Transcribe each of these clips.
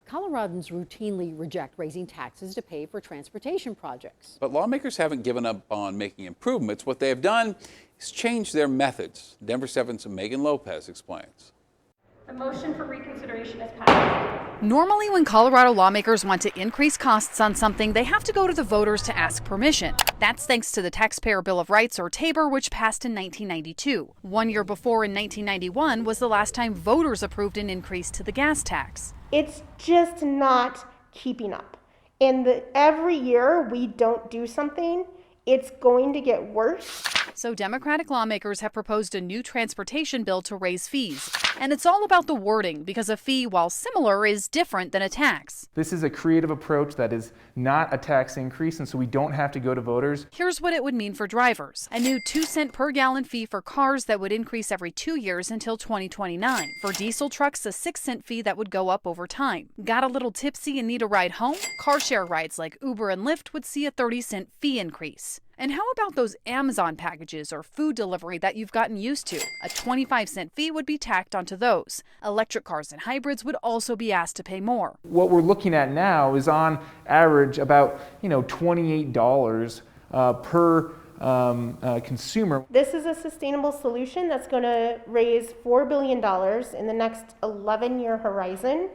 Coloradans routinely reject raising taxes to pay for transportation projects. But lawmakers haven't given up on making improvements. What they have done is change their methods. Denver 7's Megan Lopez explains. The motion for reconsideration is passed. Normally, when Colorado lawmakers want to increase costs on something, they have to go to the voters to ask permission. That's thanks to the Taxpayer Bill of Rights, or TABOR, which passed in 1992. 1 year before, in 1991, was the last time voters approved an increase to the gas tax. It's just not keeping up. And every year we don't do something, it's going to get worse. So Democratic lawmakers have proposed a new transportation bill to raise fees. And it's all about the wording, because a fee, while similar, is different than a tax. This is a creative approach that is not a tax increase, and so we don't have to go to voters. Here's what it would mean for drivers. A new 2-cent per gallon fee for cars that would increase every 2 years until 2029. For diesel trucks, a 6-cent fee that would go up over time. Got a little tipsy and need a ride home? Car share rides like Uber and Lyft would see a 30-cent fee increase. And how about those Amazon packages or food delivery that you've gotten used to? A 25-cent fee would be tacked onto those. Electric cars and hybrids would also be asked to pay more. What we're looking at now is on average about $28 per consumer. This is a sustainable solution that's going to raise $4 billion in the next 11-year horizon.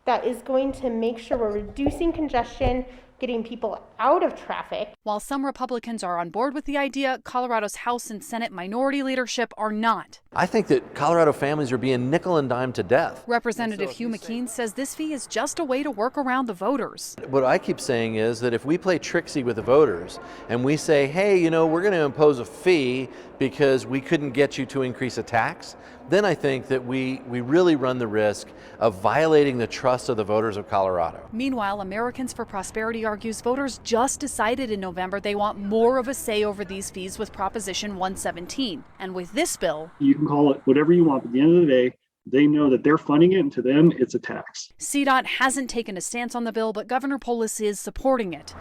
That is going to make sure we're reducing congestion, getting people out of traffic. While some Republicans are on board with the idea, Colorado's House and Senate minority leadership are not. I think that Colorado families are being nickel and dime to death. Representative Hugh McKean says this fee is just a way to work around the voters. What I keep saying is that if we play tricksy with the voters and we say, hey, we're going to impose a fee because we couldn't get you to increase a tax, then I think that we really run the risk of violating the trust of the voters of Colorado. Meanwhile, Americans for Prosperity argues voters just decided in November they want more of a say over these fees with Proposition 117. And with this bill, you can call it whatever you want, but at the end of the day, they know that they're funding it, and to them, it's a tax. CDOT hasn't taken a stance on the bill, but Governor Polis is supporting it.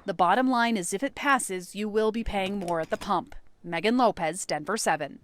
The bottom line is if it passes, you will be paying more at the pump. Megan Lopez, Denver 7.